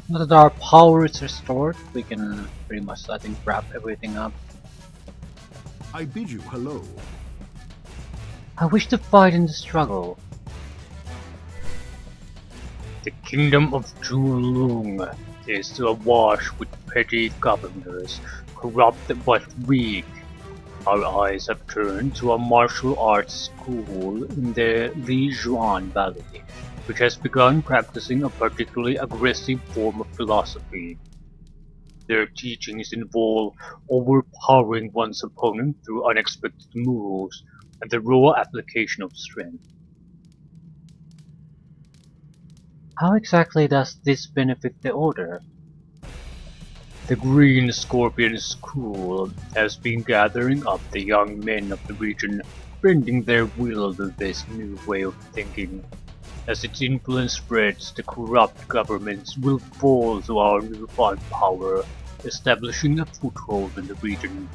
Now that our power is restored, we can pretty much, I think, wrap everything up. I bid you hello. I wish to fight in the struggle. The kingdom of Julung is awash with petty governors, corrupt but weak. Our eyes have turned to a martial arts school in the Lijuan Valley, which has begun practicing a particularly aggressive form of philosophy. Their teachings involve overpowering one's opponent through unexpected moves and the raw application of strength. How exactly does this benefit the Order? The Green Scorpion School has been gathering up the young men of the region, bending their will to this new way of thinking. As its influence spreads, the corrupt governments will fall to our newfound power, establishing a foothold in the region.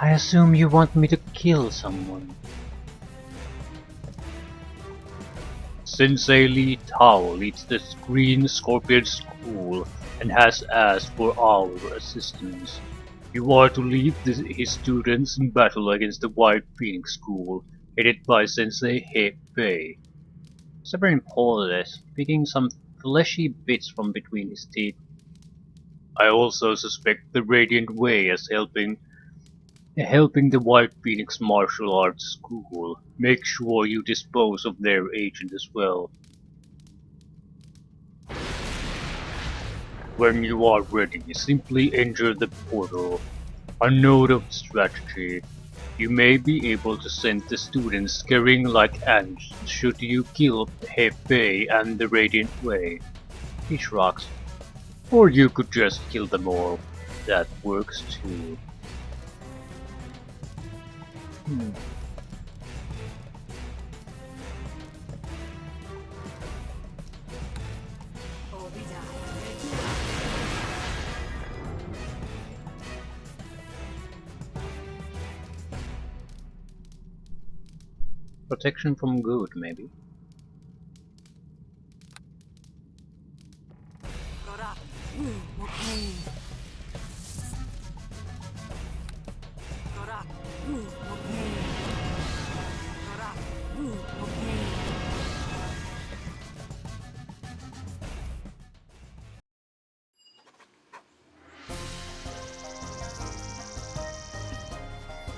I assume you want me to kill someone. Sensei Li Tao leads the Green Scorpion School and has asked for our assistance. You are to lead his students in battle against the White Phoenix School, headed by Sensei He Fei. Severin pauses, picking some fleshy bits from between his teeth. I also suspect the Radiant Way as helping the White Phoenix Martial Arts School. Make sure you dispose of their agent as well. When you are ready, simply enter the portal. A note of strategy. You may be able to send the students scurrying like ants should you kill Hefei and the Radiant Way. He shrugs. Or you could just kill them all. That works too. Hmm. Protection from good, maybe.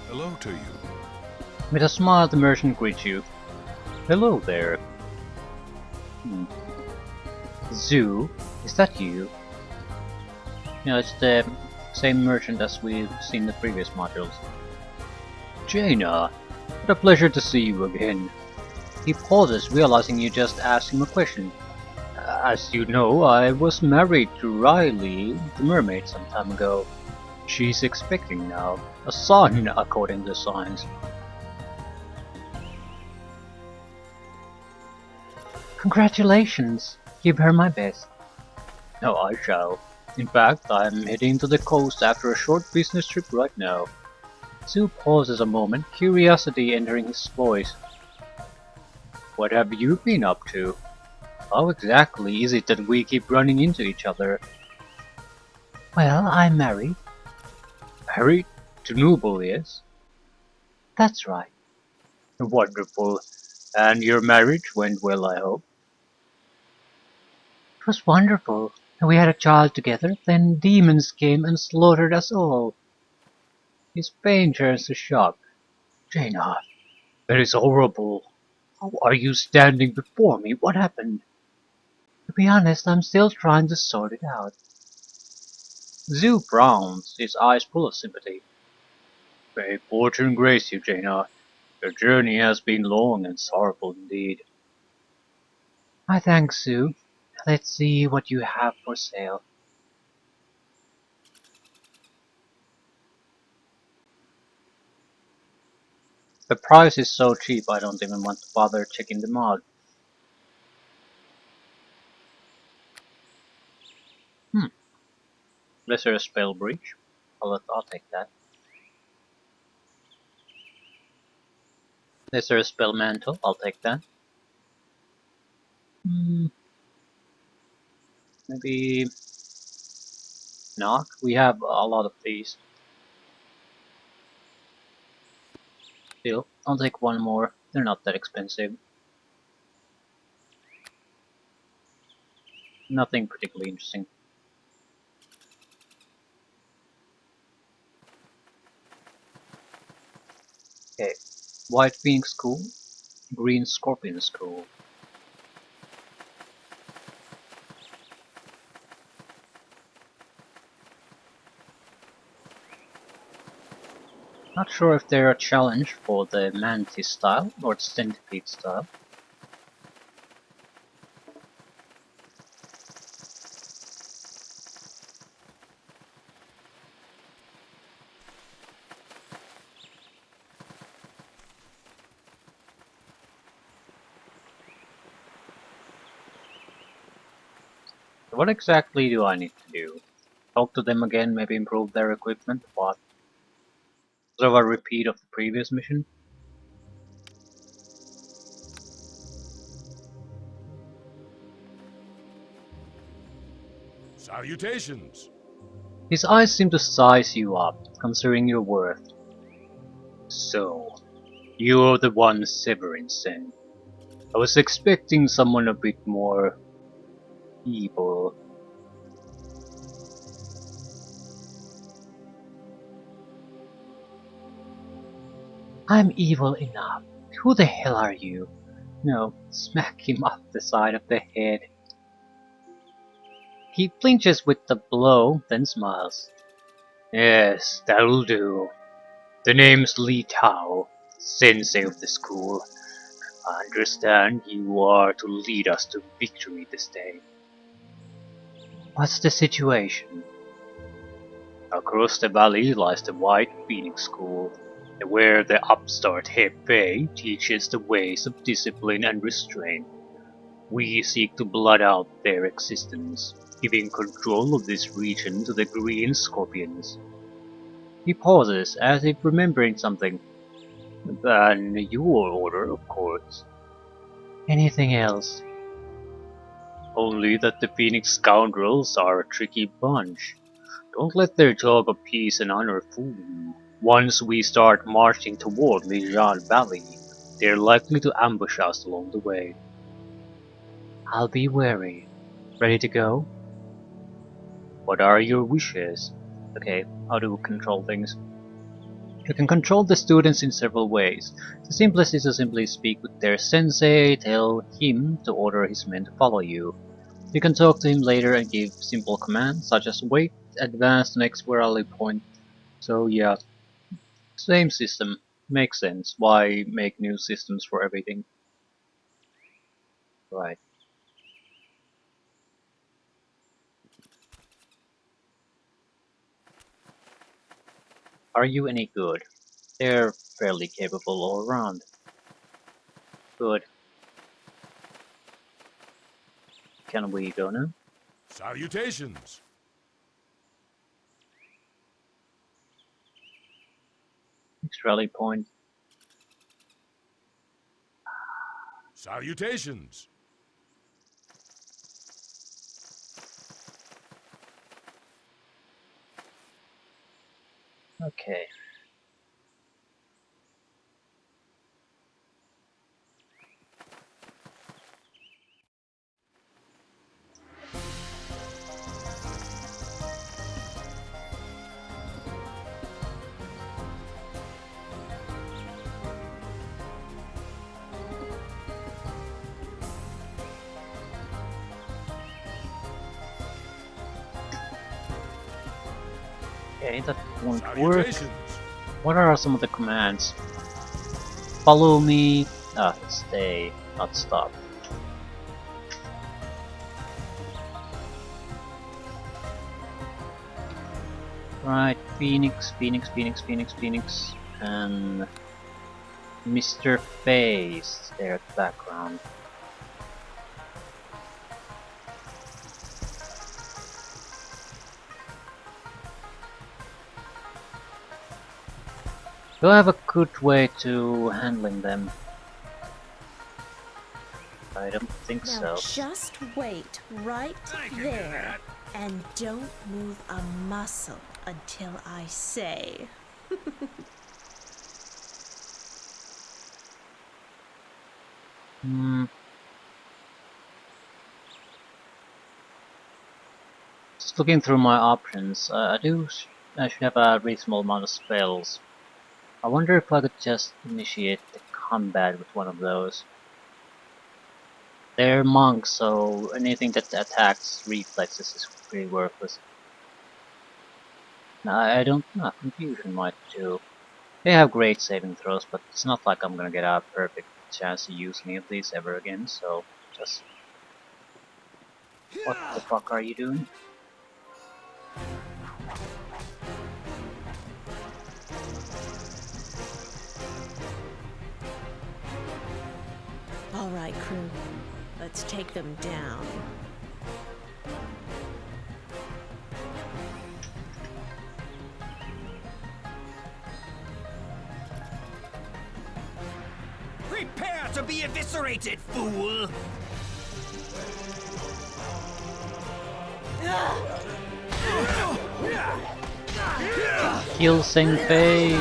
Hello to you. With a smile, the merchant greets you. Hello there. Hmm. Zoo, is that you? No, it's the same merchant as we've seen in the previous modules. Jaina, what a pleasure to see you again. He pauses, realizing you just asked him a question. As you know, I was married to Riley, the mermaid, some time ago. She's expecting now. A son, according to signs. Congratulations! Give her my best. No, I shall. In fact, I'm heading to the coast after a short business trip right now. Sue pauses a moment, curiosity entering his voice. What have you been up to? How exactly is it that we keep running into each other? Well, I'm married. Married? To Noble, yes? That's right. Wonderful. And your marriage went well, I hope? It was wonderful. We had a child together, then demons came and slaughtered us all. His pain turns to shock. Jaina, that is horrible. How are you standing before me? What happened? To be honest, I'm still trying to sort it out. Zoo frowns, his eyes full of sympathy. May fortune grace you, Jaina. Your journey has been long and sorrowful indeed. I thank Sue. Let's see what you have for sale. The price is so cheap I don't even want to bother checking them out. Hmm, lesser spell breach. I'll take that. Lesser spell mantle. I'll take that. Hmm, maybe knock? We have a lot of these. Still, I'll take one more. They're not that expensive. Nothing particularly interesting. Okay. White Phoenix School, Green Scorpion School. Not sure if they're a challenge for the Mantis style or the Centipede style. What exactly do I need to do? Talk to them again, maybe improve their equipment? What? Sort of a repeat of the previous mission? Salutations! His eyes seem to size you up, considering your worth. So, you're the one Severin sent. I was expecting someone a bit more evil. I'm evil enough. Who the hell are you? No, smack him up the side of the head. He flinches with the blow, then smiles. Yes, that'll do. The name's Li Tao, sensei of the school. I understand you are to lead us to victory this day. What's the situation? Across the valley lies the White Phoenix School, where the upstart Hepe teaches the ways of discipline and restraint. We seek to blot out their existence, giving control of this region to the Green Scorpions. He pauses, as if remembering something. And your order, of course. Anything else? Only that the Phoenix scoundrels are a tricky bunch. Don't let their talk of peace and honor fool you. Once we start marching toward Lijan Valley, they're likely to ambush us along the way. I'll be wary. Ready to go? What are your wishes? Okay, how do we control things? You can control the students in several ways. The simplest is to simply speak with their sensei, tell him to order his men to follow you. You can talk to him later and give simple commands such as wait, advance to next rally point. So yeah, same system. Makes sense. Why make new systems for everything? Right. Are you any good? They're fairly capable all around. Good. Can we go now? Salutations! Next rally point. Salutations! Okay. Okay, that won't work. Salutations! What are some of the commands? Follow me. Stay, not stop. Right, Phoenix, Phoenix, Phoenix, Phoenix, Phoenix, and Mr. Face there at the background. Do I have a good way to handling them? I don't think Now so. just wait right there and don't move a muscle until I say. Just looking through my options, I should have a reasonable amount of spells. I wonder if I could just initiate the combat with one of those. They're monks, so anything that attacks reflexes is pretty worthless. No, I don't know, confusion might do. They have great saving throws, but it's not like I'm gonna get a perfect chance to use any of these ever again, so just... What the fuck are you doing? All right, crew. Let's take them down. Prepare to be eviscerated, fool! Kill Senpei!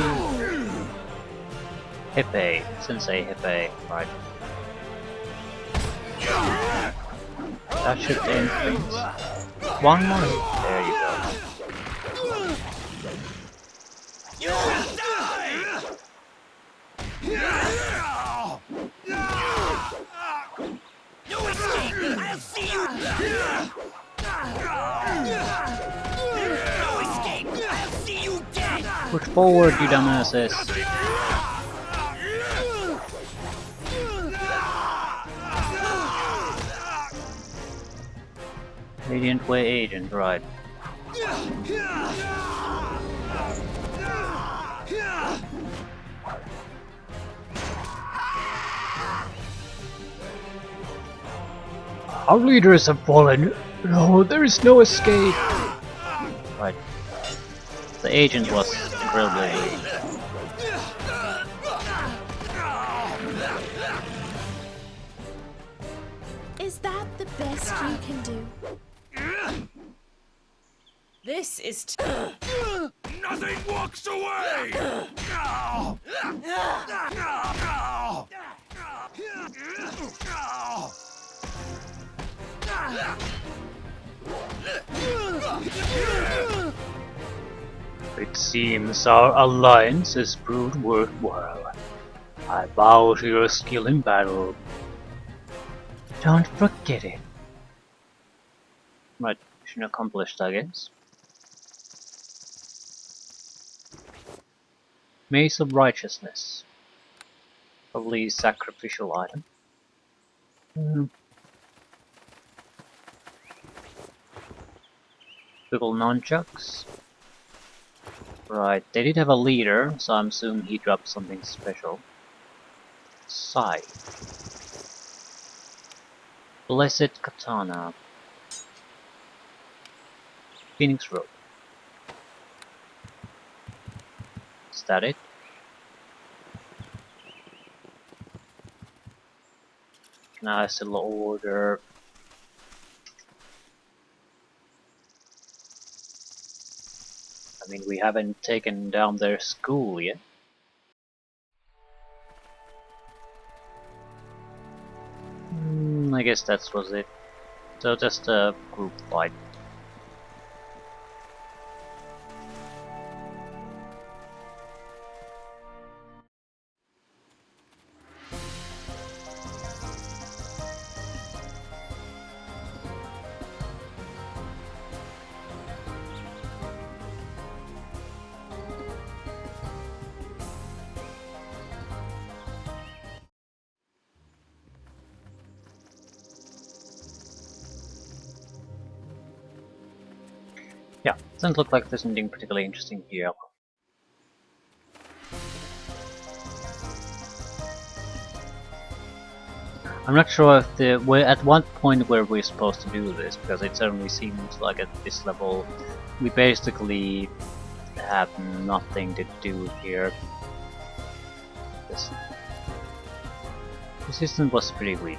Hippei. Sensei Hippei. Right. That should end things. One more. There you go. You will die! No escape! I'll see you! No escape! I'll see you dead! Push forward, you dumbasses. Radiant Way Agent, right. Our leaders have fallen. No, there is no escape. Right. The agent was incredibly weak. Is that the best you can do? This is Nothing walks away! It seems our alliance has proved worthwhile. I bow to your skill in battle. Don't forget it. Right, mission accomplished, I guess. Mace of Righteousness. Probably sacrificial item. Little nunchucks. Right, they did have a leader, so I'm assuming he dropped something special. Sai. Blessed Katana. Phoenix Rope. Is that it? Can I still order? I mean, we haven't taken down their school yet. I guess that was it. So just a group fight. Yeah, doesn't look like there's anything particularly interesting here. I'm not sure if we're at what point were we supposed to do this, because it certainly seems like at this level we basically have nothing to do here. This resistance was pretty weak.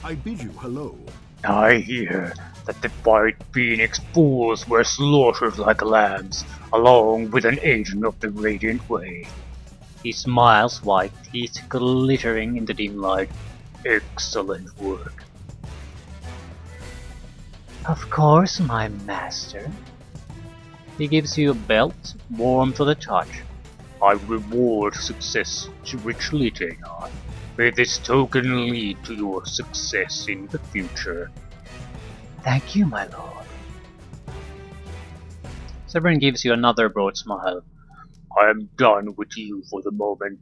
I bid you hello. I hear that the White Phoenix fools were slaughtered like lambs, along with an agent of the Radiant Way. He smiles, white teeth glittering in the dim light. Excellent work. Of course, my master. He gives you a belt, warm to the touch. I reward success richly, Jaina. May this token lead to your success in the future. Thank you, my lord. Severin gives you another broad smile. I am done with you for the moment.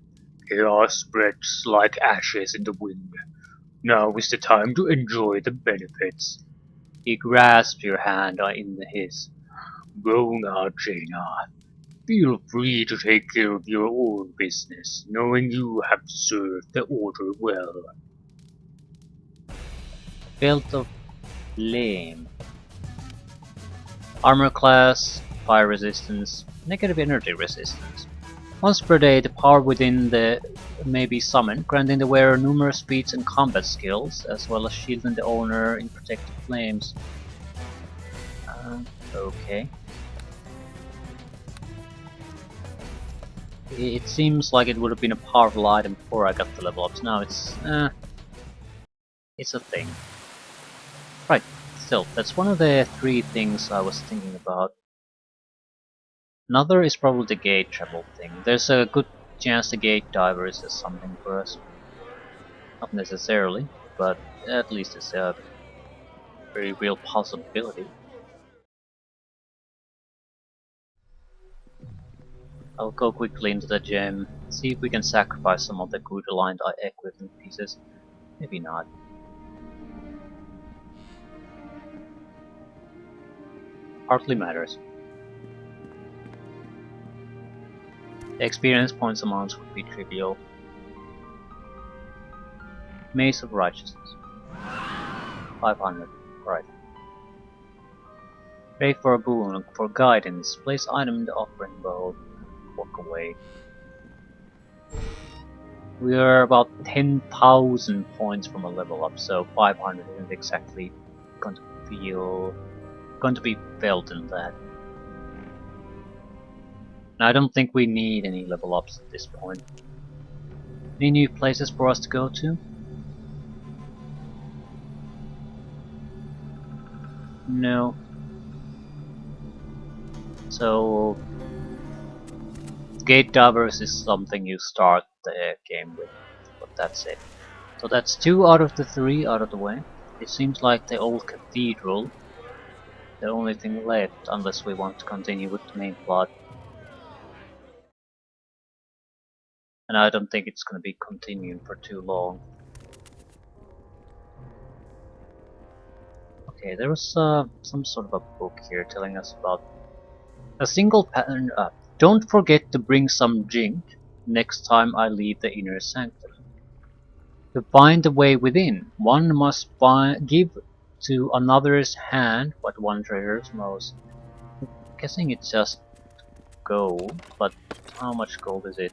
Chaos spreads like ashes in the wind. Now is the time to enjoy the benefits. He grasps your hand in his. Go now, Jaina. Feel free to take care of your own business, knowing you have served the Order well. Belt of Flame. Armor class, fire resistance, negative energy resistance. Once per day, the power within the may be summoned, granting the wearer numerous feats and combat skills, as well as shielding the owner in protected flames. Okay. It seems like it would have been a powerful item before I got the level ups. Now it's a thing. Right. Still, that's one of the three things I was thinking about. Another is probably the gate travel thing. There's a good chance the gate diver is something for us. Not necessarily, but at least it's a very real possibility. I'll go quickly into the gym, see if we can sacrifice some of the good aligned equipment pieces. Maybe not. Hardly matters. The experience points amounts would be trivial. Maze of Righteousness. 500. Right. Pray for a boon, for guidance. Place item in the offering bowl. Walk away. We are about 10,000 points from a level up, so 500 isn't exactly going to be felt in that. And I don't think we need any level ups at this point. Any new places for us to go to? No. So gate divers is something you start the game with, but that's it. So that's 2 out of the 3 out of the way. It seems like the old cathedral, the only thing left, unless we want to continue with the main plot. And I don't think it's gonna be continuing for too long. Okay, there was some sort of a book here telling us about a single pattern. Don't forget to bring some jink next time I leave the inner sanctum. To find the way within, one must give to another's hand what one treasures most. I'm guessing it's just gold, but how much gold is it?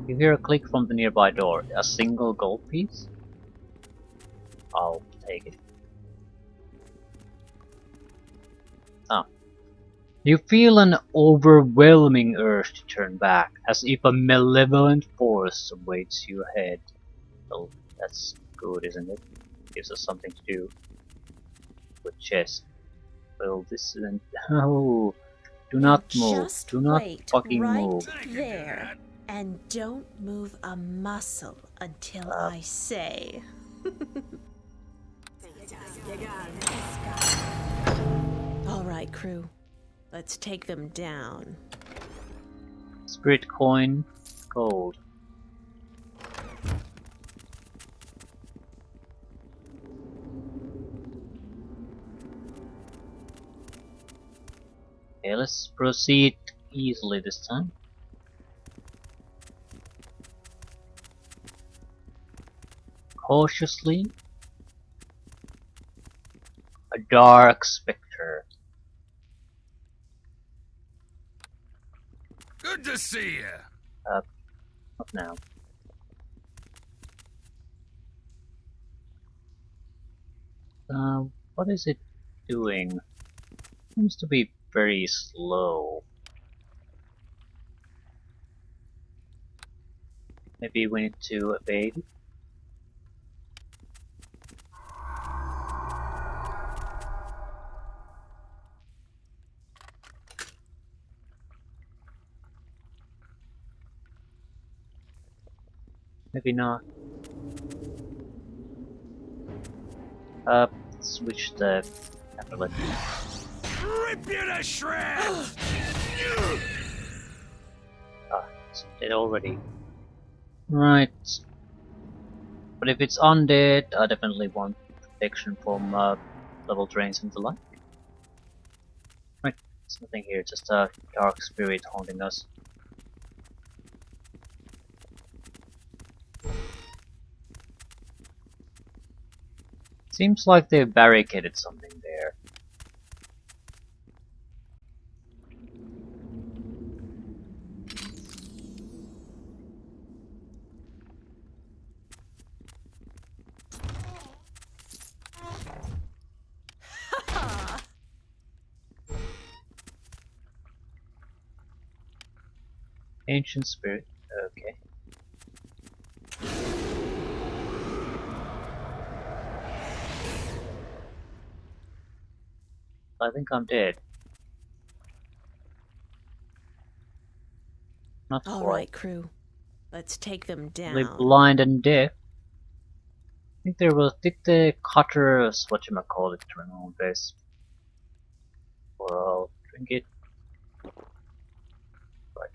You hear a click from the nearby door. A single gold piece? I'll take it. Ah. You feel an overwhelming urge to turn back, as if a malevolent force awaits you ahead. Well, that's good, isn't it? Gives us something to do. With chess. Well, this isn't. Oh, do not move. Just Do not wait fucking right move. there and don't move a muscle until I say. All right, crew. Let's take them down. Spirit coin, gold. Okay, let's proceed easily this time. Cautiously. A dark spectre. Good to see you. Not now. What is it doing? Seems to be very slow. Maybe we need to evade. Maybe not. Switch the tablet. Rip you to shreds! Ah, it's dead already. Right. But if it's undead, I definitely want protection from level drains and the like. Right, there's nothing here, just a dark spirit haunting us. Seems like they barricaded something there. Ancient spirit, okay. I think I'm dead. Not All quite. right, crew. Let's take them Only down. blind and deaf. I think there was, did the cutters, whatchamacallit, remove this? Or I'll drink it. Right.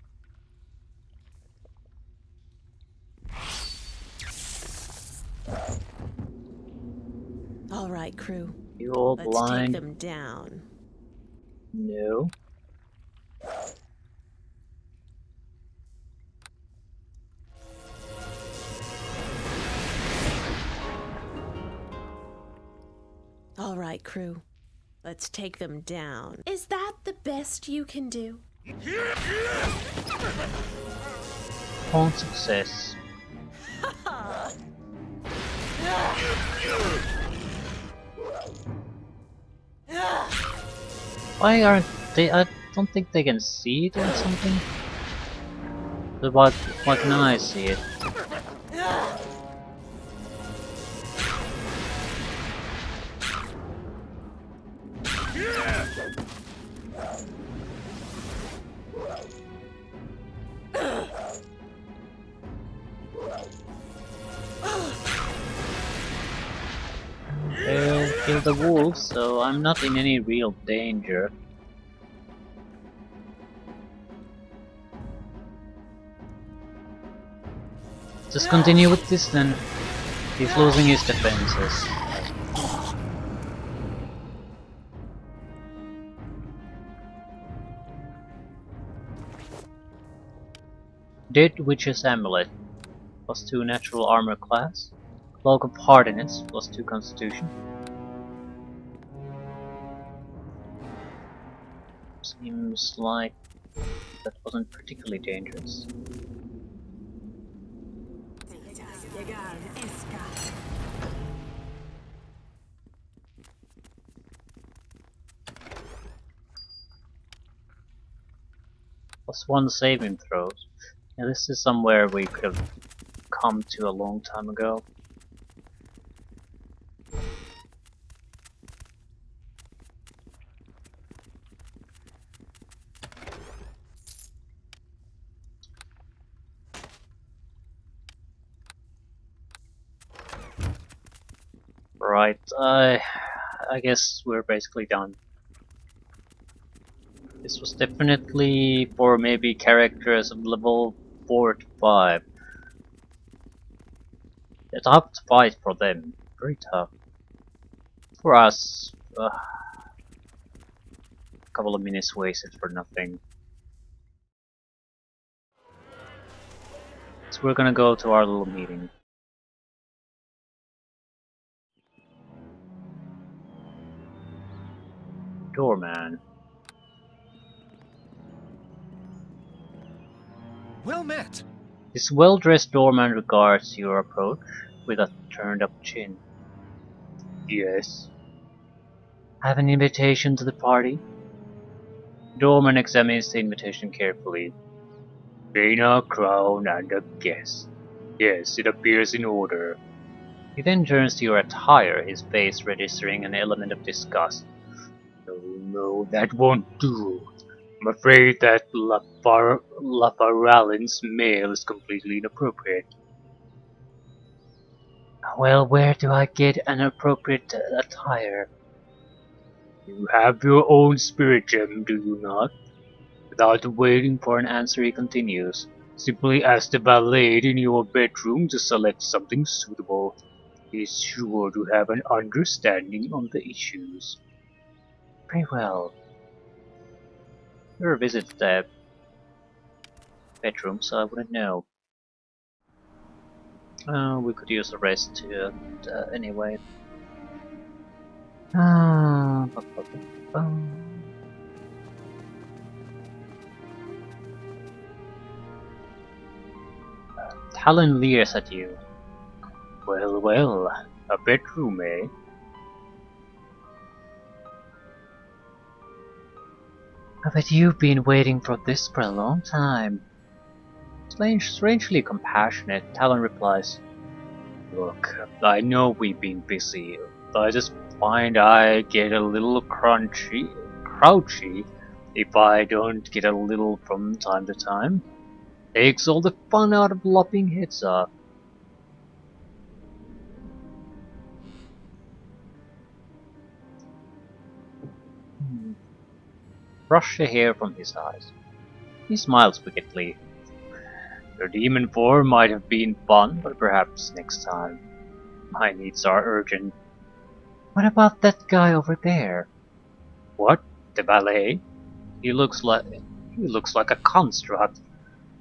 All right, crew. You all Let's blind? take them down. No. All right, crew. Let's take them down. Is that the best you can do? On success. Why aren't they? I don't think they can see it or something. But why can I see it? They'll kill the wolves, so I'm not in any real danger. Just continue with this then. He's losing his defenses. Dead Witch's Amulet. +2 natural armor class. Cloak of Hardiness. +2 constitution. Seems like that wasn't particularly dangerous. +1 saving throws. Now this is somewhere we could have come to a long time ago. Right, I guess we're basically done. This was definitely for maybe characters of level 4 to 5. A tough fight for them. Very tough. For us, a couple of minutes wasted for nothing. So we're gonna go to our little meeting. Doorman. Well met. This well-dressed doorman regards your approach with a turned-up chin. Yes. Have an invitation to the party? Dorman examines the invitation carefully. Jaina, crown, and a guest. Yes, it appears in order. He then turns to your attire, his face registering an element of disgust. No, no, that won't do. I'm afraid that Laparalin's mail is completely inappropriate. Well, where do I get an appropriate attire? You have your own spirit gem, do you not? Without waiting for an answer, he continues. Simply ask the valet in your bedroom to select something suitable. He's sure to have an understanding on the issues. Very well. Never visited the bedroom, so I wouldn't know. We could use a rest anyway. Ah, ba, ba, ba, ba. Talon leers at you. Well, well, a bedroom, eh? I bet you've been waiting for this for a long time. Strangely compassionate, Talon replies. Look, I know we've been busy, but I just find I get a little crouchy if I don't get a little from time to time. Takes all the fun out of lopping heads off. Brush the hair from his eyes. He smiles wickedly. Your demon form might have been fun, but perhaps next time. My needs are urgent. What about that guy over there? What? The valet? He looks like a construct.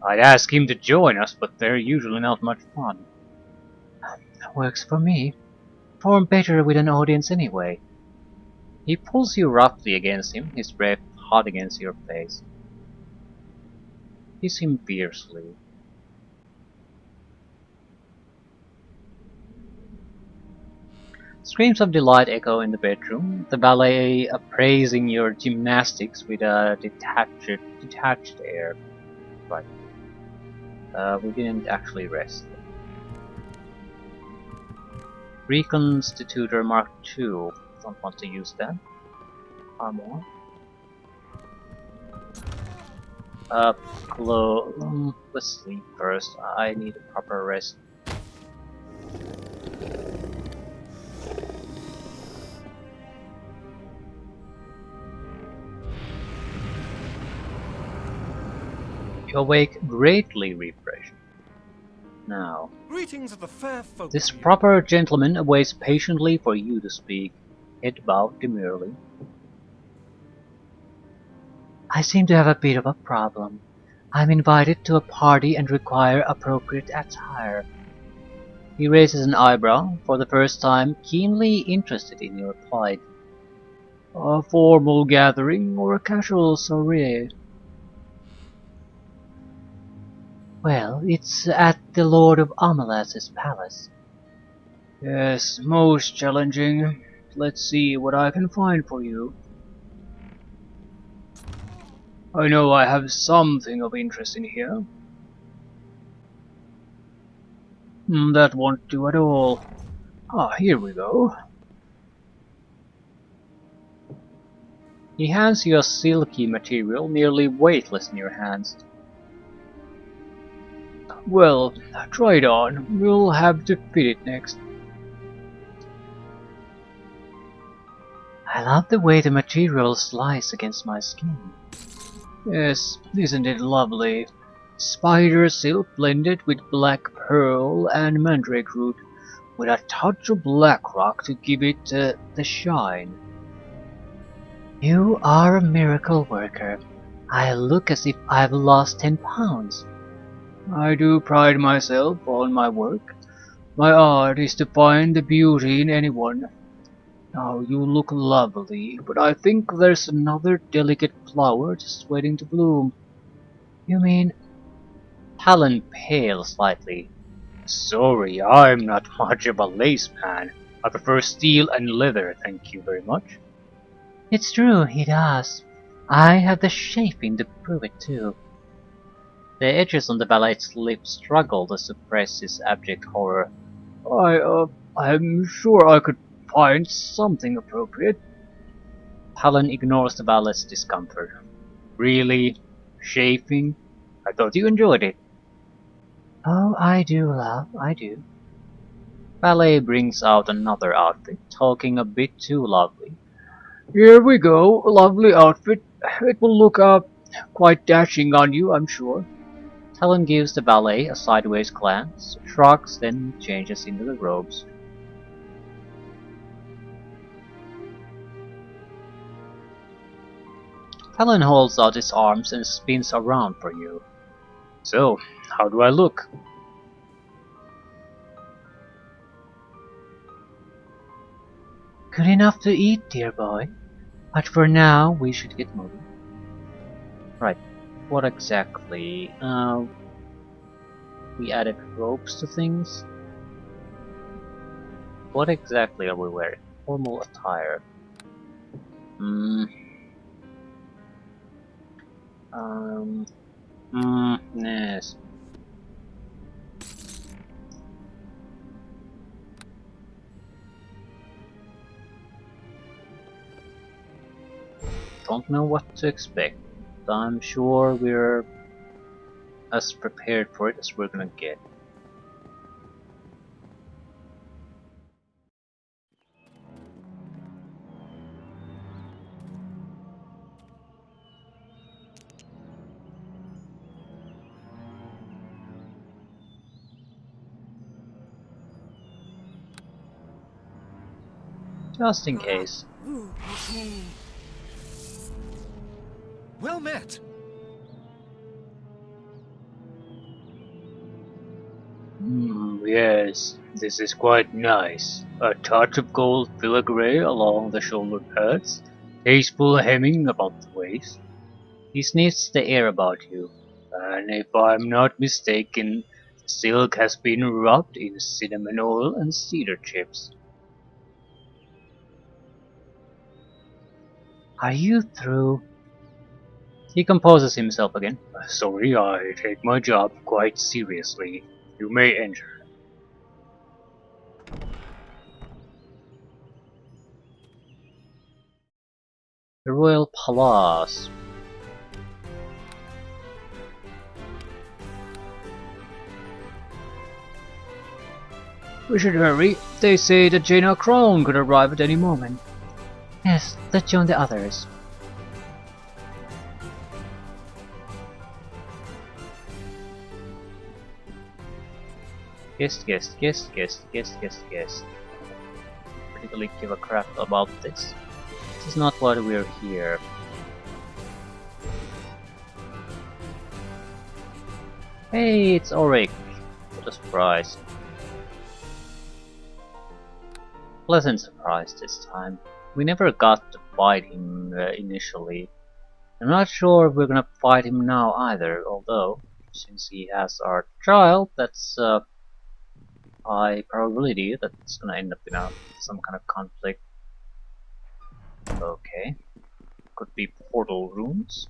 I'd ask him to join us, but they're usually not much fun. That works for me. Perform better with an audience anyway. He pulls you roughly against him, his breath hot against your face. Kiss him fiercely. Screams of delight echo in the bedroom, the valet appraising your gymnastics with a detached air. Right. We didn't actually rest. Reconstitutor Mark II. Don't want to use that. Armor. Let's sleep first. I need a proper rest. You awake greatly refreshed. Now, Greetings of the fair folk. this proper gentleman waits patiently for you to speak, head bowed demurely. I seem to have a bit of a problem. I'm invited to a party and require appropriate attire. He raises an eyebrow, for the first time keenly interested in your plight. A formal gathering or a casual soiree? Well, it's at the Lord of Amalas's palace. Yes, most challenging. Let's see what I can find for you. I know I have something of interest in here. That won't do at all. Ah, here we go. He hands you a silky material, nearly weightless in your hands. Well, try it on. We'll have to fit it next. I love the way the material slides against my skin. Yes, isn't it lovely? Spider silk blended with black pearl and mandrake root, with a touch of black rock to give it the shine. You are a miracle worker. I look as if I've lost 10 pounds. I do pride myself on my work. My art is to find the beauty in anyone. Now you look lovely, but I think there's another delicate flower just waiting to bloom. You mean... Talon pales slightly. Sorry, I'm not much of a lace man. I prefer steel and leather, thank you very much. It's true, he does. I have the shaping to prove it too. The edges on the valet's lips struggle to suppress his abject horror. I'm sure I could find something appropriate. Helen ignores the valet's discomfort. Really? Chafing? I thought you enjoyed it. Oh, I do, love, I do. Valet brings out another outfit, talking a bit too loudly. Here we go, a lovely outfit. It will look quite dashing on you, I'm sure. Talon gives the valet a sideways glance, shrugs, then changes into the robes. Talon holds out his arms and spins around for you. So, how do I look? Good enough to eat, dear boy. But for now, we should get moving. Right, what exactly? We added ropes to things? What exactly are we wearing? Formal attire. Hmm. Um. Yes. Don't know what to expect. I'm sure we're as prepared for it as we're gonna get. Just in case. Well met. Yes, this is quite nice. A touch of gold filigree along the shoulder pads, tasteful hemming about the waist. He sniffs the air about you, and if I'm not mistaken, the silk has been rubbed in cinnamon oil and cedar chips. Are you through? He composes himself again. Sorry, I take my job quite seriously. You may enter. The Royal Palace. We should hurry. They say that Jaina Crown could arrive at any moment. Yes, let's join the others. Guest. Particularly give a crap about this. This is not why we're here. Hey, it's Auric. What a surprise. Pleasant surprise this time. We never got to fight him initially. I'm not sure if we're gonna fight him now either, although, since he has our child, that's a high probability that it's gonna end up in some kind of conflict. Okay. Could be portal rooms.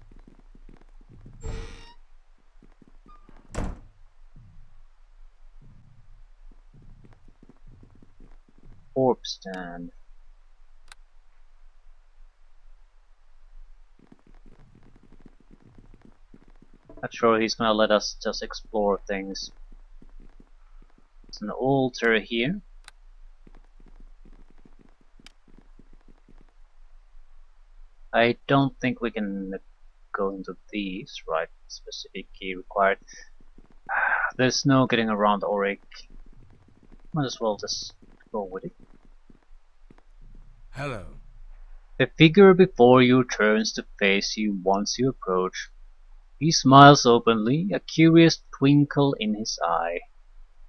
Orb stand. Not sure he's gonna let us just explore things. There's an altar here. I don't think we can go into these, right? Specific key required. There's no getting around Auric. Might as well just go with it. Hello. The figure before you turns to face you once you approach. He smiles openly, a curious twinkle in his eye.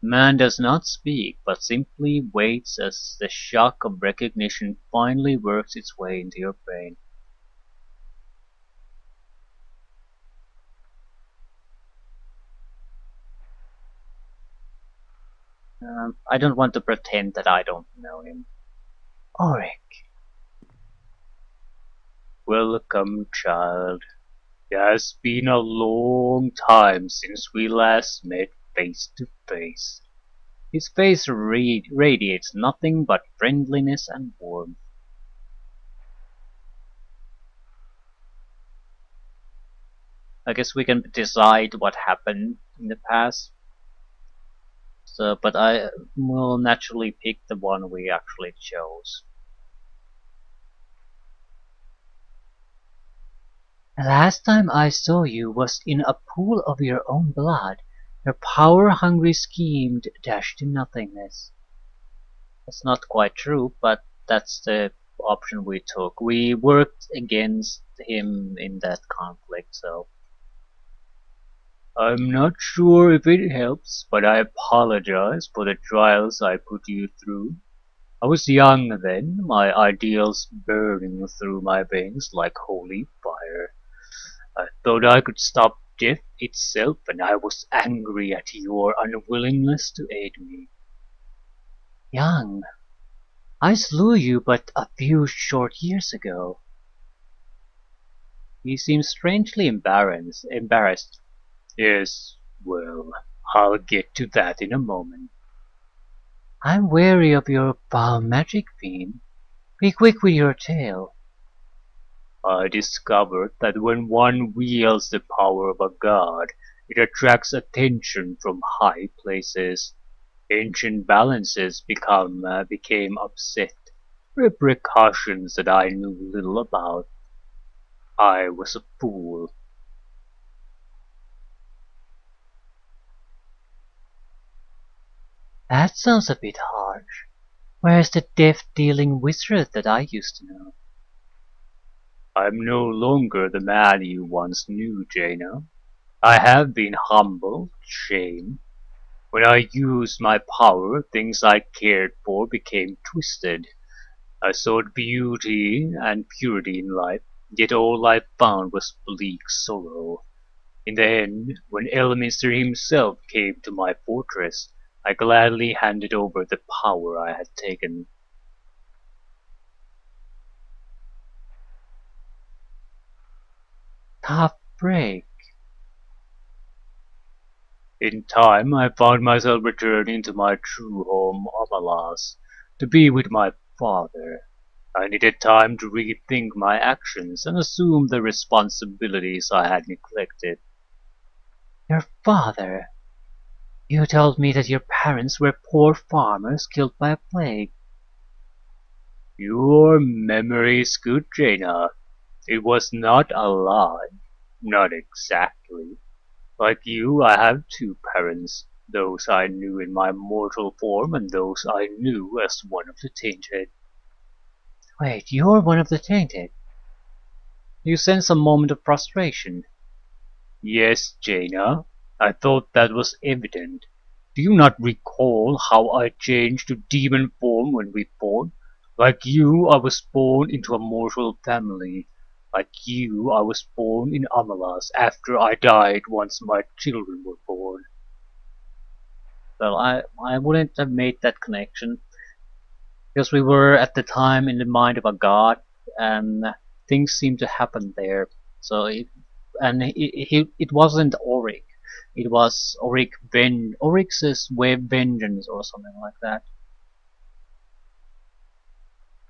The man does not speak, but simply waits as the shock of recognition finally works its way into your brain. I don't want to pretend that I don't know him. Auric. Welcome, child. It has been a long time since we last met face to face. His face radiates nothing but friendliness and warmth. I guess we can decide what happened in the past. So, but I will naturally pick the one we actually chose. The last time I saw you was in a pool of your own blood. Your power-hungry scheme dashed to nothingness. That's not quite true, but that's the option we took. We worked against him in that conflict, so. I'm not sure if it helps, but I apologize for the trials I put you through. I was young then, my ideals burning through my veins like holy fire. I thought I could stop death itself, and I was angry at your unwillingness to aid me. Young? I slew you but a few short years ago. He seems strangely embarrassed. Yes, well, I'll get to that in a moment. I'm wary of your foul magic, Fiend. Be quick with your tale. I discovered that when one wields the power of a god, it attracts attention from high places. Ancient balances became upset. Repercussions that I knew little about. I was a fool. That sounds a bit harsh. Where's the death-dealing wizard that I used to know? I'm no longer the man you once knew, Jaina. I have been humbled, shamed. When I used my power, things I cared for became twisted. I sought beauty and purity in life, yet all I found was bleak sorrow. In the end, when Elminster himself came to my fortress, I gladly handed over the power I had taken. Tough break. In time, I found myself returning to my true home, Amalas, to be with my father. I needed time to rethink my actions and assume the responsibilities I had neglected. Your father? You told me that your parents were poor farmers killed by a plague. Your memory is good, Jaina. It was not a lie. Not exactly. Like you, I have two parents. Those I knew in my mortal form and those I knew as one of the tainted. Wait, you're one of the tainted? You sense a moment of frustration. Yes, Jaina. I thought that was evident. Do you not recall how I changed to demon form when we fought? Like you, I was born into a mortal family. Like you, I was born in Amalas after I died once my children were born. Well, I wouldn't have made that connection because we were at the time in the mind of a god, and things seemed to happen there. So it wasn't Auric. It was Oryx's wave vengeance or something like that.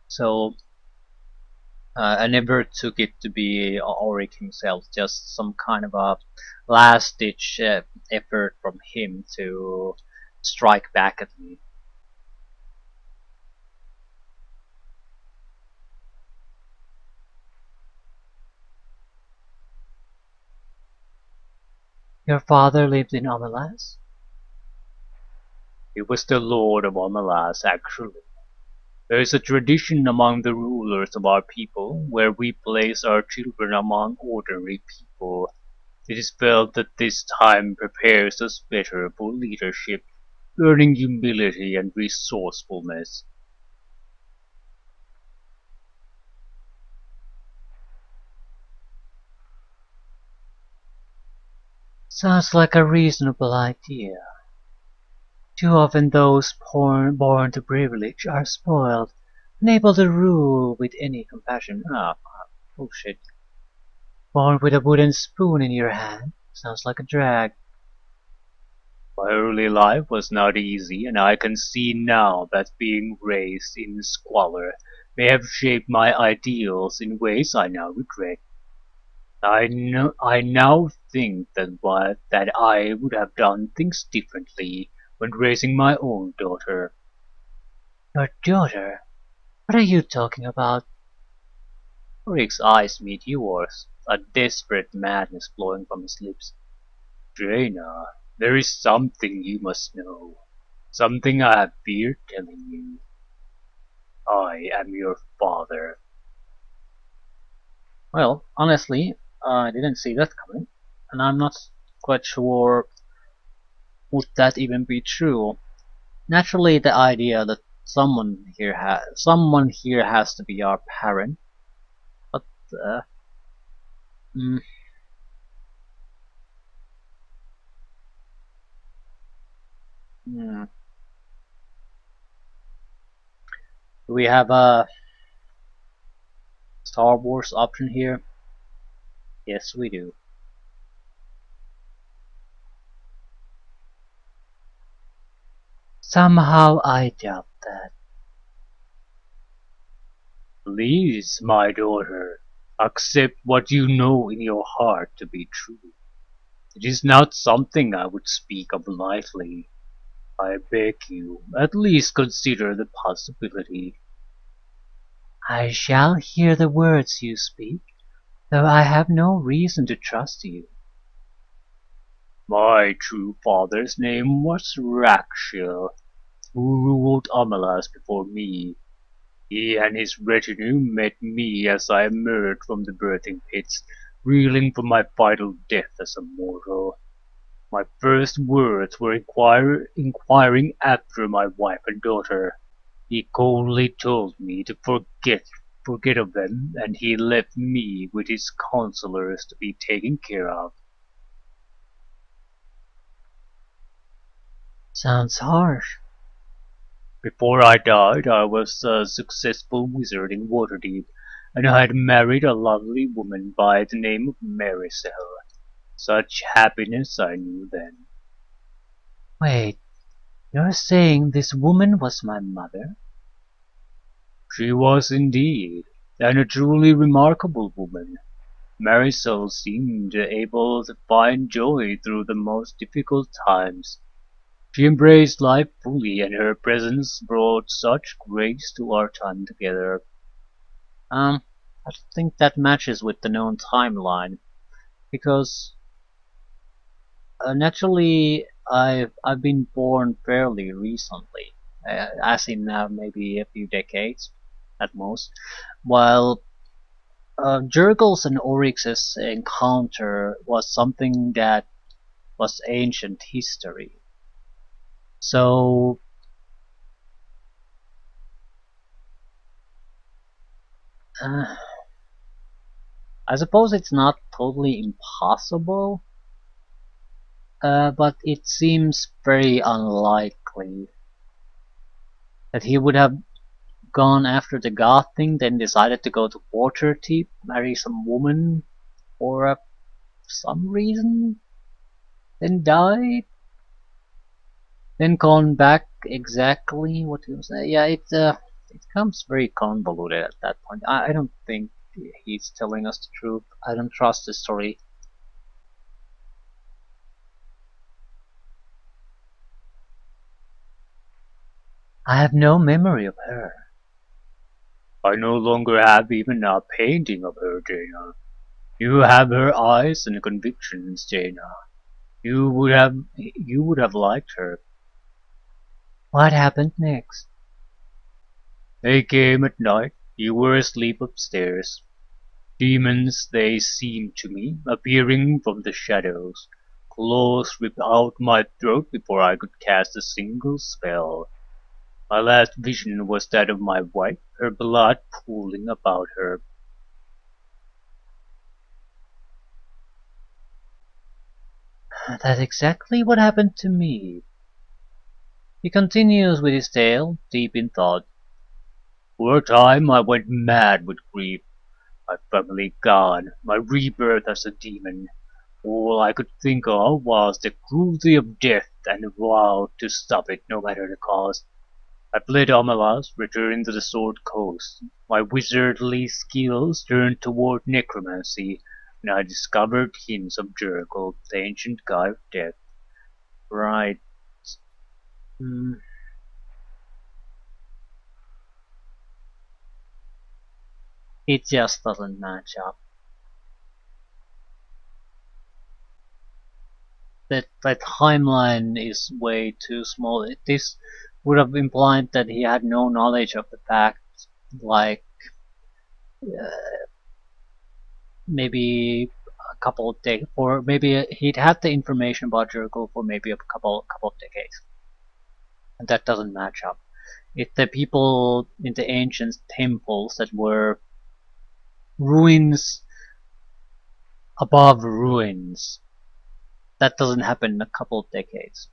So I never took it to be Auric himself, just some kind of a last-ditch effort from him to strike back at me. Your father lived in Amalas? He was the lord of Amalas, actually. There is a tradition among the rulers of our people where we place our children among ordinary people. It is felt that this time prepares us better for leadership, learning humility and resourcefulness. Sounds like a reasonable idea. Too often those born to privilege are spoiled, unable to rule with any compassion. Oh shit. Born with a wooden spoon in your hand. Sounds like a drag. My early life was not easy, and I can see now that being raised in squalor may have shaped my ideals in ways I now regret. I now think that I would have done things differently when raising my own daughter. Your daughter? What are you talking about? Rick's eyes meet yours, a desperate madness flowing from his lips. Jaina, there is something you must know. Something I have feared telling you. I am your father. Well, honestly, I didn't see that coming, and I'm not quite sure would that even be true. Naturally, the idea that someone here has to be our parent, but uh, mm, hmm, do we have a Star Wars option here? Yes, we do. Somehow I doubt that. Please, my daughter, accept what you know in your heart to be true. It is not something I would speak of lightly. I beg you, at least consider the possibility. I shall hear the words you speak, though I have no reason to trust you. My true father's name was Rakshil, who ruled Amalas before me. He and his retinue met me as I emerged from the birthing pits, reeling from my final death as a mortal. My first words were inquiring after my wife and daughter. He coldly told me to forget of them, and he left me with his counselors to be taken care of. Sounds harsh. Before I died, I was a successful wizard in Waterdeep, and I had married a lovely woman by the name of Maricel. Such happiness I knew then. Wait, you're saying this woman was my mother? She was indeed, and a truly remarkable woman. Maricel seemed able to find joy through the most difficult times. She embraced life fully, and her presence brought such grace to our time together. Um, I think that matches with the known timeline, because naturally I've been born fairly recently, as in maybe a few decades at most, while Jurgil's and Oryx's encounter was something that was ancient history. So uh, I suppose it's not totally impossible, but it seems very unlikely that he would have gone after the god thing, then decided to go to Waterdeep, marry some woman for some reason, then died, then gone back exactly what he was. Yeah, it becomes very convoluted at that point. I don't think he's telling us the truth. I don't trust the story. I have no memory of her. I no longer have even a painting of her, Jaina. You have her eyes and convictions, Jaina. You would have liked her. What happened next? They came at night. You were asleep upstairs. Demons they seemed to me, appearing from the shadows. Claws ripped out my throat before I could cast a single spell. My last vision was that of my wife, her blood pooling about her. That's exactly what happened to me. He continues with his tale, deep in thought. For a time I went mad with grief. My family gone, my rebirth as a demon. All I could think of was the cruelty of death and vowed to stop it no matter the cost. I fled Omelas, returned to the Sword Coast. My wizardly skills turned toward necromancy, and I discovered hints of Jurgle, the ancient god of death. Right. Hmm. It just doesn't match up. That timeline is way too small. This would have implied that he had no knowledge of the fact, like maybe a couple of decades, or maybe he'd had the information about Jericho for maybe a couple of decades, and that doesn't match up. If the people in the ancient temples that were ruins above ruins, that doesn't happen in a couple of decades.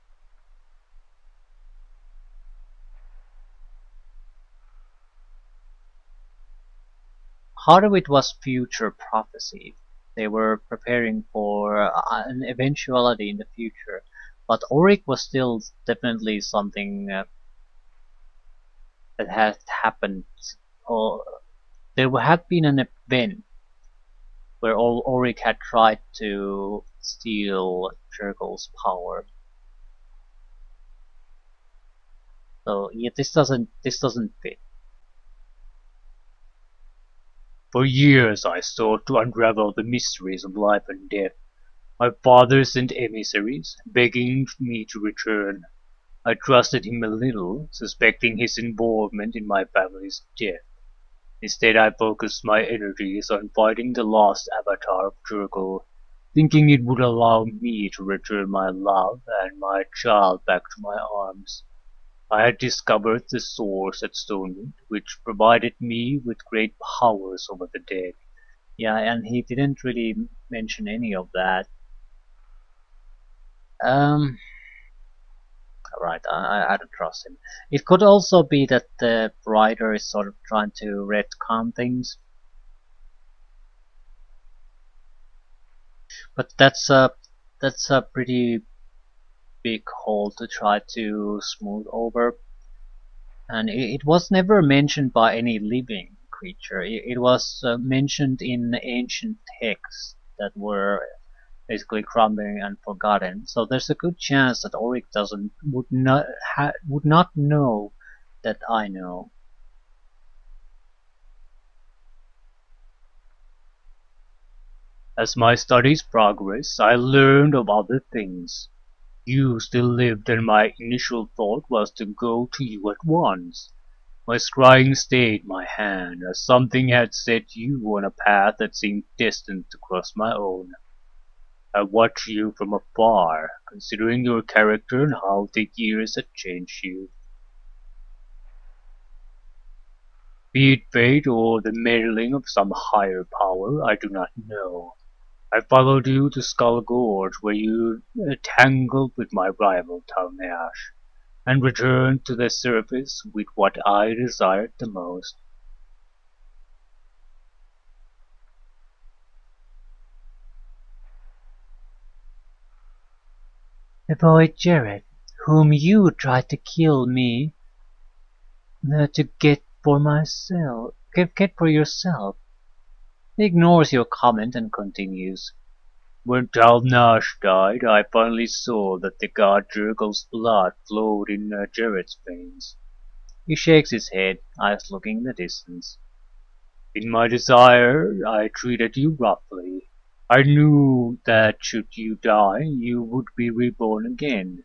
Part of it was future prophecy. They were preparing for an eventuality in the future, but Auric was still definitely something that had happened. Or there had been an event where Auric had tried to steal Jurgle's power. So yeah, this doesn't fit. For years I sought to unravel the mysteries of life and death. My father sent emissaries, begging me to return. I trusted him a little, suspecting his involvement in my family's death. Instead I focused my energies on finding the lost avatar of Jurgle, thinking it would allow me to return my love and my child back to my arms. I had discovered the source at Stonewood, which provided me with great powers over the dead. Yeah, and he didn't really mention any of that. Um, right, I don't trust him. It could also be that the writer is sort of trying to retcon things, but that's a pretty big hole to try to smooth over. And it was never mentioned by any living creature. It was mentioned in ancient texts that were basically crumbling and forgotten. So there's a good chance that Auric doesn't would not know that I know. As my studies progressed, I learned of other things. You still lived, and my initial thought was to go to you at once. My scrying stayed my hand, as something had set you on a path that seemed destined to cross my own. I watched you from afar, considering your character and how the years had changed you. Be it fate or the meddling of some higher power, I do not know. I followed you to Skull Gorge, where you tangled with my rival Talmash, and returned to the surface with what I desired the most. The boy Jared, whom you tried to kill me to get for yourself. He ignores your comment and continues. When Talnash died, I finally saw that the god Jurgle's blood flowed in Jared's veins. He shakes his head, eyes looking in the distance. In my desire, I treated you roughly. I knew that should you die, you would be reborn again.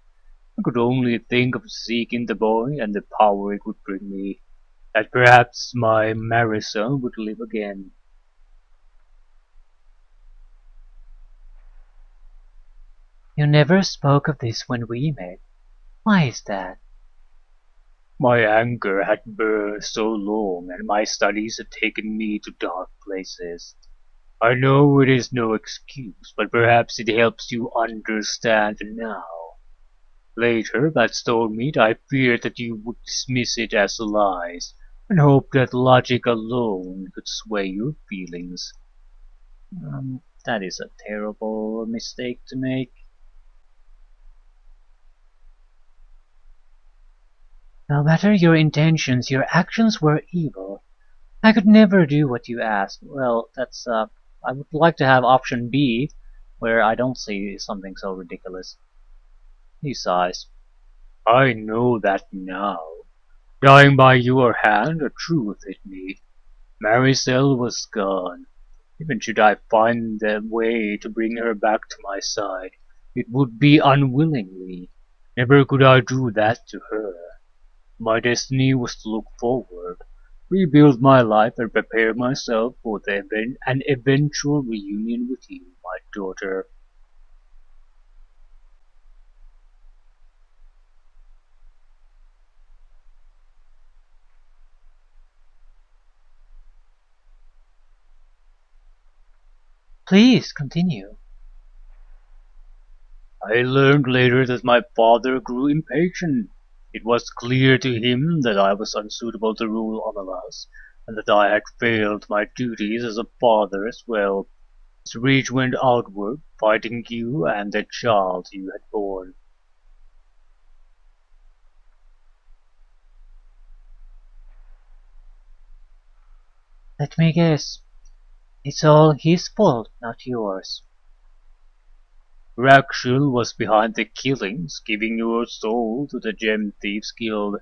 I could only think of seeking the boy and the power it would bring me, that perhaps my Marisa would live again. You never spoke of this when we met. Why is that? My anger had burned so long, and my studies had taken me to dark places. I know it is no excuse, but perhaps it helps you understand now. Later, at Stonemeat, I feared that you would dismiss it as lies. and hope that logic alone could sway your feelings. That is a terrible mistake to make. No matter your intentions, your actions were evil. I could never do what you asked. Well, I would like to have option B, where I don't say something so ridiculous. He sighs. I know that now. Dying by your hand, the truth hit me. Maricel was gone. Even should I find the way to bring her back to my side, it would be unwillingly. Never could I do that to her. My destiny was to look forward, rebuild my life and prepare myself for an eventual reunion with you, my daughter. Please continue. I learned later that my father grew impatient. It was clear to him that I was unsuitable to rule Omelas, and that I had failed my duties as a father as well. His rage went outward, fighting you and the child you had borne. Let me guess. It's all his fault, not yours. Rakshul was behind the killings, giving your soul to the Gem Thieves Guild.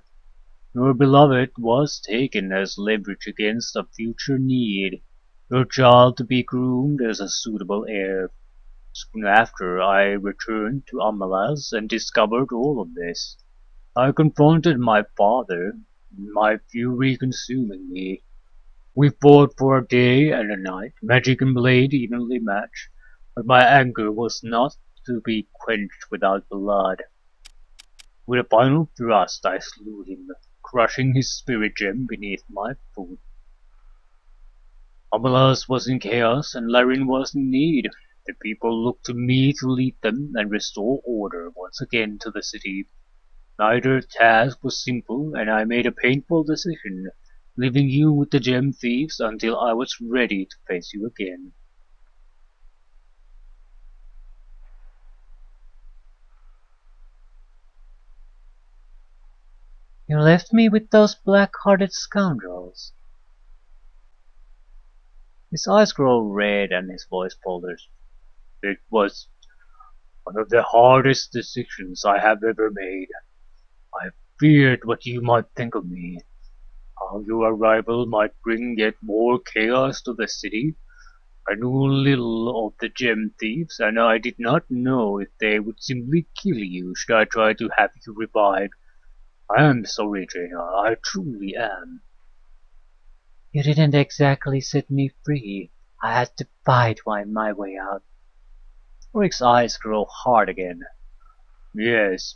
Your beloved was taken as leverage against a future need, your child to be groomed as a suitable heir. Soon after, I returned to Amalas and discovered all of this. I confronted my father, my fury consuming me. We fought for a day and a night, magic and blade evenly matched, but my anger was not to be quenched without blood. With a final thrust I slew him, crushing his spirit gem beneath my foot. Amalas was in chaos and Larin was in need. The people looked to me to lead them and restore order once again to the city. Neither task was simple, and I made a painful decision, leaving you with the gem thieves until I was ready to face you again. You left me with those black-hearted scoundrels. His eyes grow red and his voice falters. It was one of the hardest decisions I have ever made. I feared what you might think of me, how your arrival might bring yet more chaos to the city. I knew little of the gem thieves, and I did not know if they would simply kill you should I try to have you revived. I am sorry, Jaina, I truly am. You didn't exactly set me free. I had to fight my way out. Rick's eyes grow hard again. Yes,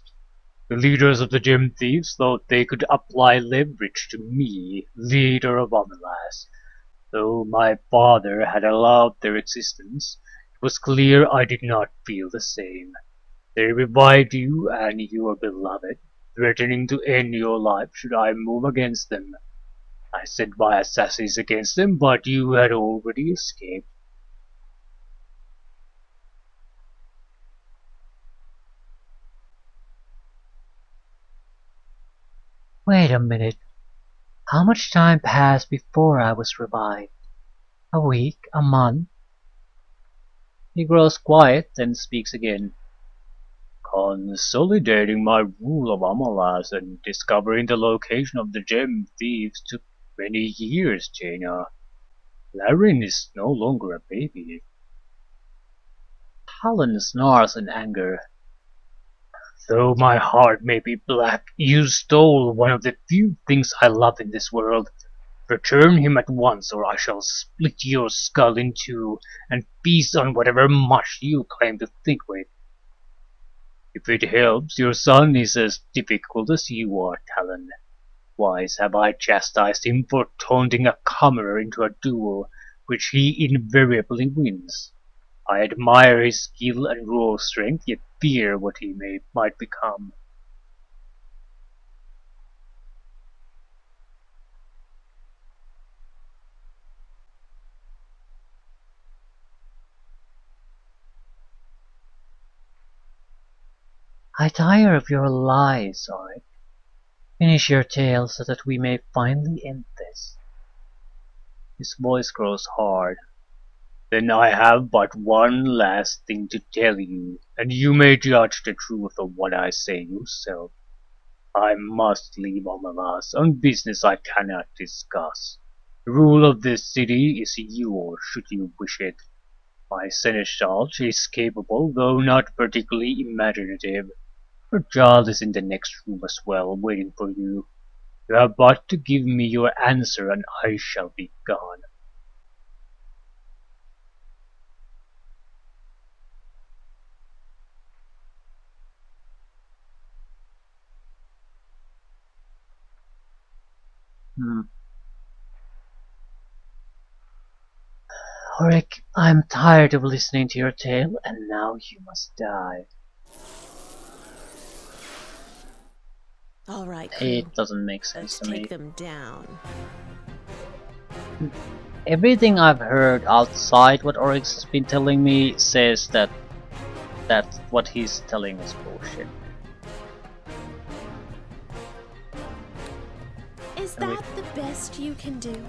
the leaders of the gem thieves thought they could apply leverage to me, leader of Amelas. Though my father had allowed their existence, it was clear I did not feel the same. They revived you and your beloved, threatening to end your life should I move against them. I sent my assassins against them, but you had already escaped. Wait a minute. How much time passed before I was revived? A week? A month? He grows quiet, then speaks again. Consolidating my rule of Amalas and discovering the location of the gem thieves took many years, Jaina. Larin is no longer a baby. Talon snarls in anger. Though my heart may be black, you stole one of the few things I love in this world. Return him at once, or I shall split your skull in two and feast on whatever mush you claim to think with. If it helps, your son is as difficult as you are, Talon. Twice have I chastised him for taunting a comer into a duel, which he invariably wins. I admire his skill and raw strength, yet fear what might become. I tire of your lies, Auric. Finish your tale so that we may finally end this. His voice grows hard. Then I have but one last thing to tell you, and you may judge the truth of what I say yourself. I must leave Omelas on business I cannot discuss. The rule of this city is yours should you wish it. My seneschal is capable, though not particularly imaginative. Her child is in the next room as well, waiting for you. You have but to give me your answer and I shall be gone. Hmm. Auric, I'm tired of listening to your tale, and now you must die. All right, crew. It doesn't make sense Let's to take me. them down. Everything I've heard outside what Oryx has been telling me says that what he's telling is bullshit. Is that the best you can do?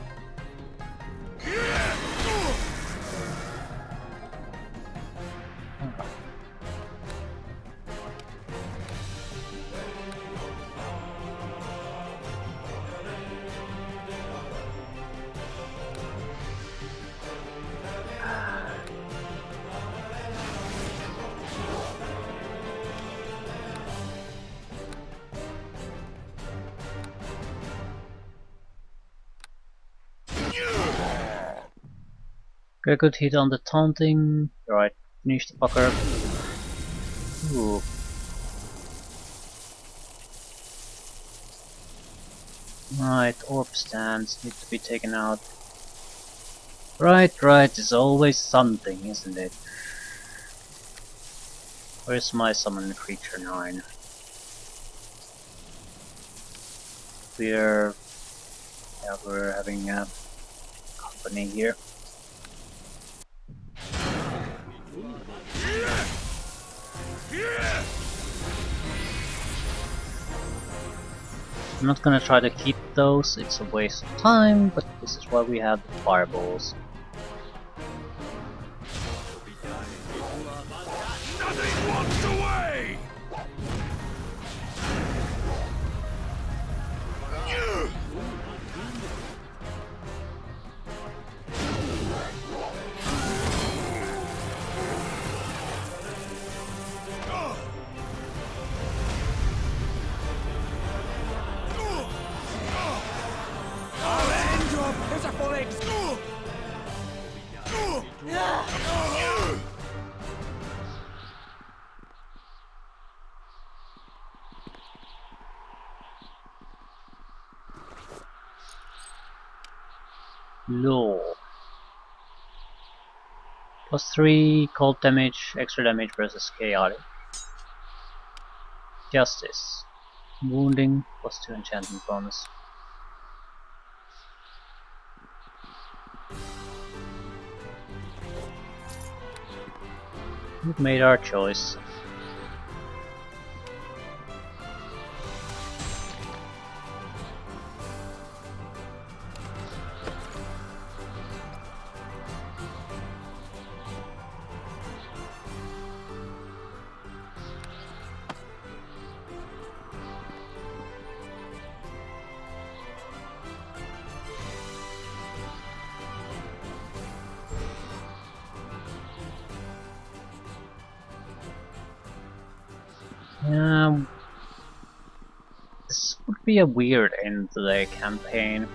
Get a good hit on the taunting. Alright, finish the fucker. Ooh. Right, orb stands need to be taken out. Right, there's always something, isn't it? Where's my summon creature 9? We're having a company here. I'm not gonna try to keep those, it's a waste of time, but this is why we have the fireballs. Nothing walks away! I'll end your pitiful Law. +3 cold damage, extra damage versus chaotic. Justice. Wounding, +2 enchantment bonus. We've made our choice. This would be a weird end to the campaign.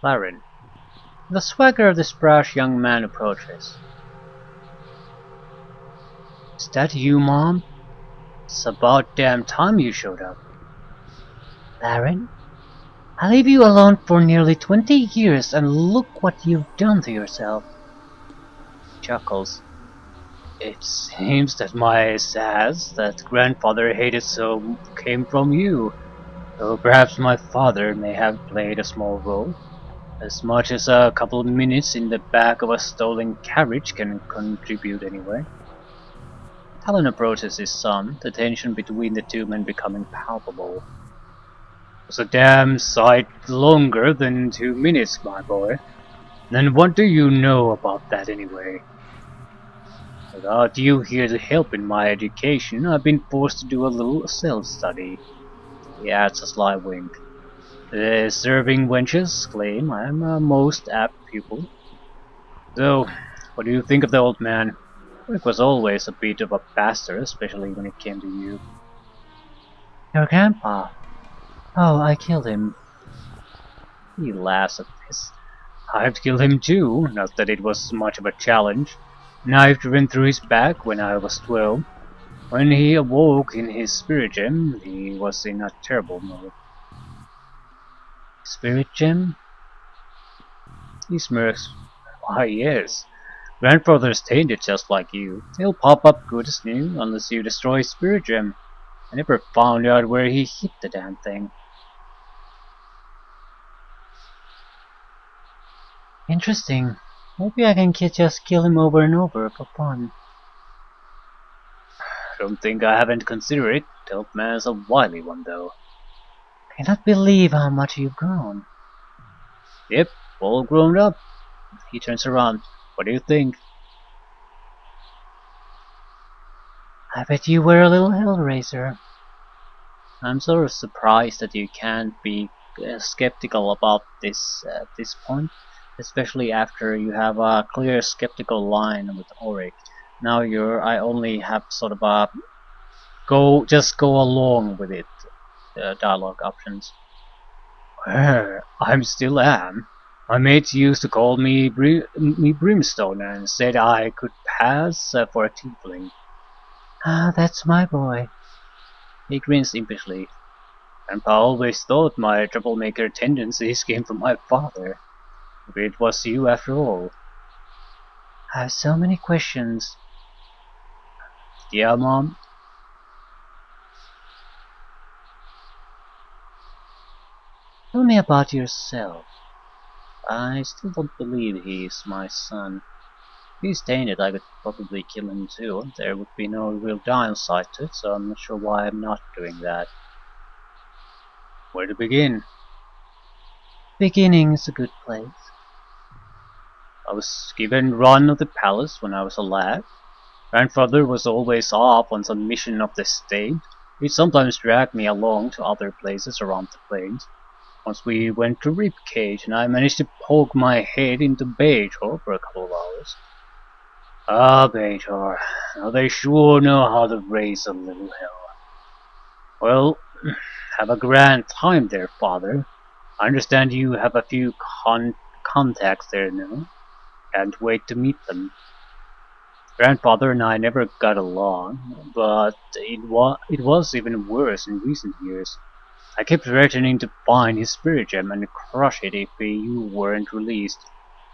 Laren. The swagger of this brash young man approaches. Is that you, Mom? It's about damn time you showed up. Laren? I leave you alone for nearly 20 years and look what you've done to yourself. chuckles. It seems that my sass that grandfather hated so came from you, though perhaps my father may have played a small role. As much as a couple of minutes in the back of a stolen carriage can contribute anyway. Talon approaches his son, the tension between the two men becoming palpable. It was a damn sight longer than 2 minutes, my boy. Then what do you know about that anyway? Without you here to help in my education, I've been forced to do a little self-study. He adds a sly wink. The serving wenches claim I am a most apt pupil. So, what do you think of the old man? Rick was always a bit of a bastard, especially when it came to you. Your grandpa? Oh, I killed him. He laughs at this. I've killed him too, not that it was much of a challenge. Knife driven through his back when I was 12. When he awoke in his spirit gem, he was in a terrible mood. Spirit gem? He smirks. Why, yes. Grandfather's tainted just like you. He'll pop up good as new unless you destroy his spirit gem. I never found out where he hid the damn thing. Interesting. Maybe I can just kill him over and over for fun. Don't think I haven't considered it. The old man's a wily one though. Cannot believe how much you've grown. Yep, all grown up. He turns around. What do you think? I bet you were a little hellraiser. I'm sort of surprised that you can't be skeptical about this at this point, especially after you have a clear skeptical line with Auric. Now I only have sort of a just go along with it dialogue options. Well, I still am. My mates used to call me Brimstone and said I could pass for a tiefling. Ah, that's my boy. He grins impishly. Grandpa always thought my troublemaker tendencies came from my father. Maybe it was you after all. I have so many questions. Yeah, Mom? Tell me about yourself. I still don't believe he's my son. If he's tainted, I could probably kill him too. There would be no real downside to it, so I'm not sure why I'm not doing that. Where to begin? Beginning is a good place. I was given run of the palace when I was a lad. Grandfather was always off on some mission of the state. He'd sometimes drag me along to other places around the plains. Once we went to Ribcage and I managed to poke my head into Bajor for a couple of hours. Ah, Bajor. Now they sure know how to raise a little hell. Well, have a grand time there, father. I understand you have a few contacts there now. Can't wait to meet them. Grandfather and I never got along, but it was even worse in recent years. I kept threatening to find his spirit gem and crush it if you weren't released.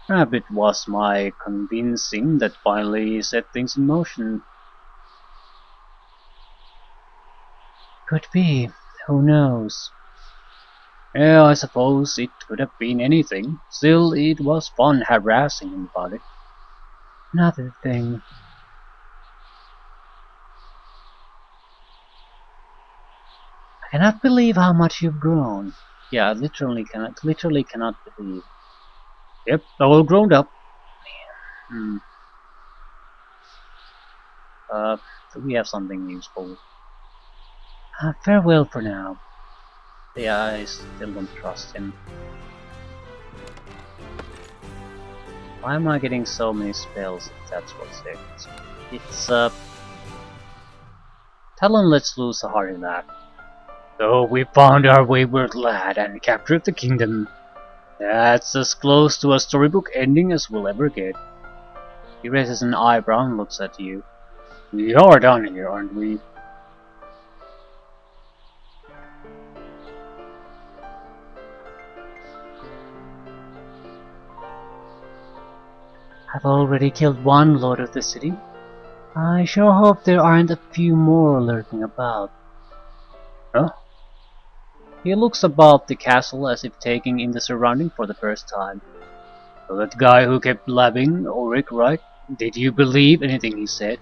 Perhaps it was my convincing that finally set things in motion. Could be. Who knows? Yeah, I suppose it could have been anything. Still, it was fun harassing him about it. Another thing. I cannot believe how much you've grown. Yeah, I literally cannot believe. Yep, all grown up. Hmm. Do we have something useful? Farewell for now. Yeah, I still don't trust him. Why am I getting so many spells if that's what's it? It's Talon lets loose a hearty laugh. So we found our wayward lad and captured the kingdom. That's as close to a storybook ending as we'll ever get. He raises an eyebrow and looks at you. We are done here, aren't we? I've already killed one lord of the city. I sure hope there aren't a few more lurking about. Huh? He looks about the castle as if taking in the surrounding for the first time. So that guy who kept blabbing, Ulrich, right? Did you believe anything he said?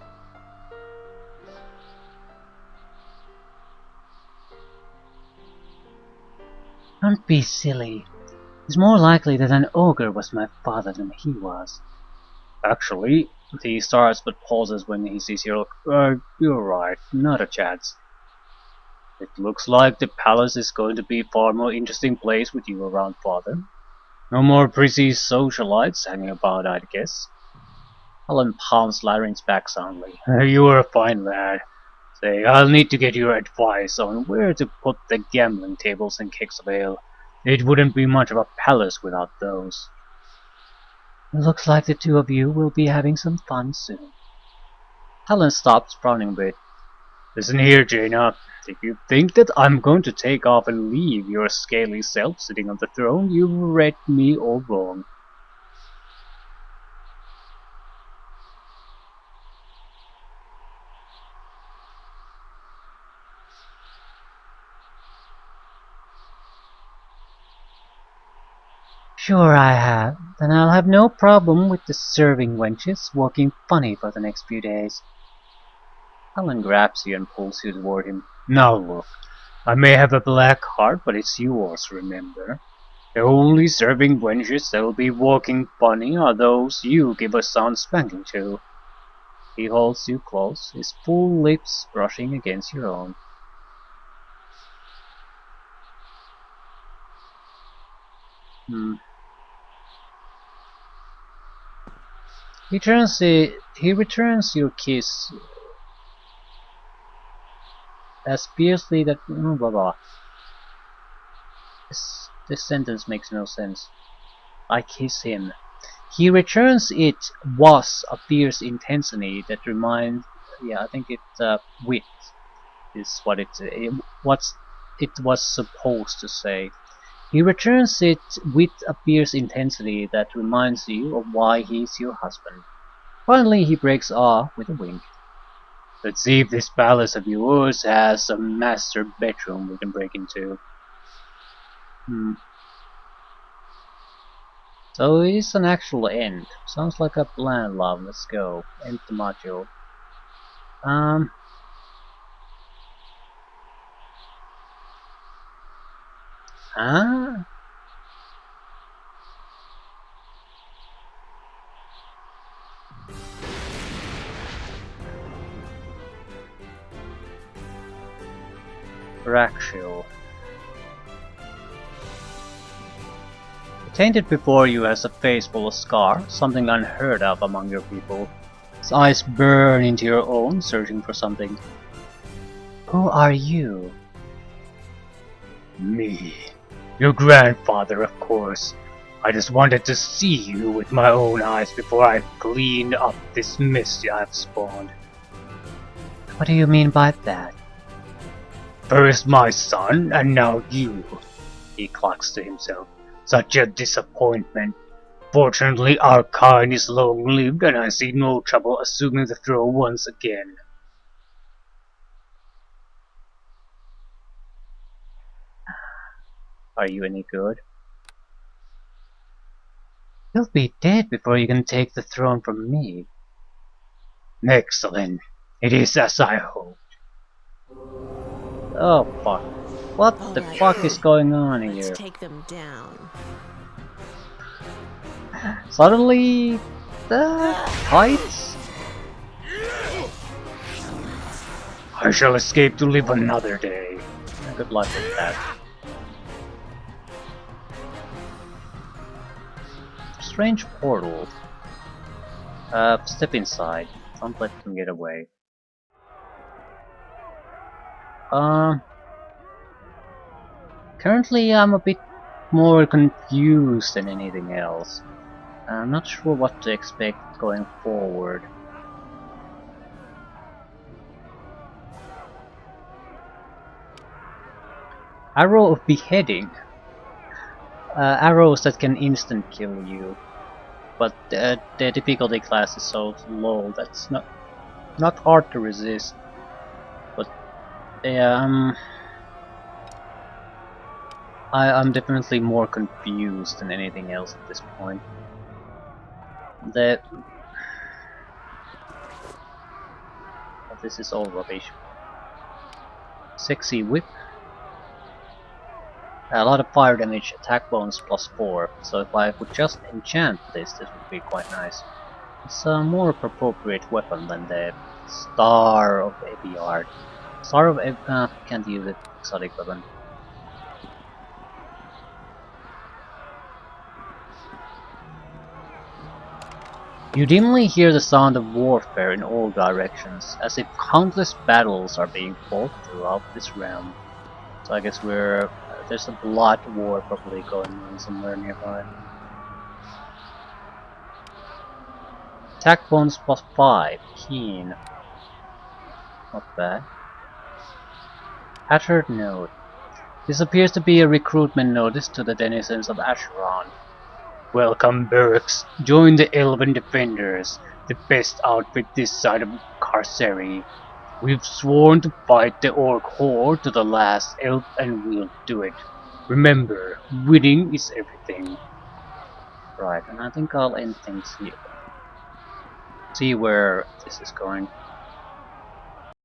Don't be silly. It's more likely that an ogre was my father than he was. Actually, he starts but pauses when he sees you. You're right, not a chance. It looks like the palace is going to be a far more interesting place with you around, father. No more prissy socialites hanging about, I'd guess. Alan pounds Laren's back soundly. You're a fine lad. Say, I'll need to get your advice on where to put the gambling tables and kegs of ale. It wouldn't be much of a palace without those. It looks like the two of you will be having some fun soon. Helen stops, frowning a bit. Listen here, Jaina. If you think that I'm going to take off and leave your scaly self sitting on the throne, you've read me all wrong. Sure I have. Then I'll have no problem with the serving wenches walking funny for the next few days. Helen grabs you and pulls you toward him. Now look, I may have a black heart, but it's yours, remember? The only serving wenches that'll be walking funny are those you give a sound spanking to. He holds you close, his full lips brushing against your own. He returns your kiss as fiercely that blah blah. This sentence makes no sense. I kiss him. He returns it was a fierce intensity that reminds. Yeah, I think it's wit is what it was supposed to say. He returns it with a fierce intensity that reminds you of why he's your husband. Finally, he breaks off with a wink. Let's see if this palace of yours has a master bedroom we can break into. So it's an actual end. Sounds like a plan, love. Let's go. End the module. Huh? Raxial. Tainted before you has a face full of scar, something unheard of among your people. His eyes burn into your own, searching for something. Who are you? Me. Your grandfather, of course. I just wanted to see you with my own eyes before I cleaned up this mess I've spawned. What do you mean by that? First my son, and now you. He clucks to himself. Such a disappointment. Fortunately, our kind is long-lived, and I see no trouble assuming the throne once again. Are you any good? You'll be dead before you can take the throne from me. Excellent. It is as I hoped. Oh fuck. What All the right, fuck is going on let's here? take them down. Suddenly, the heights? I shall escape to live another day. Good luck with that. Strange portal. Step inside. Don't let them get away. Currently I'm a bit more confused than anything else. I'm not sure what to expect going forward. Arrow of beheading. Arrows that can instant kill you. but the difficulty class is so low that's not hard to resist. But yeah, I'm definitely more confused than anything else at this point. The This is all rubbish. Sexy whip. A lot of fire damage, attack bonus +4. So if I would just enchant this, this would be quite nice. It's a more appropriate weapon than the Star of Eviard. Can't use it. Exotic weapon. You dimly hear the sound of warfare in all directions, as if countless battles are being fought throughout this realm. So I guess there's a blood war probably going on somewhere nearby. Attack bonus +5, keen. Not bad. Hattered note. This appears to be a recruitment notice to the denizens of Acheron. Welcome, Berks. Join the Elven Defenders, the best outfit this side of Carceri. We've sworn to fight the Orc Horde to the last elf, and we'll do it. Remember, winning is everything. Right, and I think I'll end things here. See where this is going.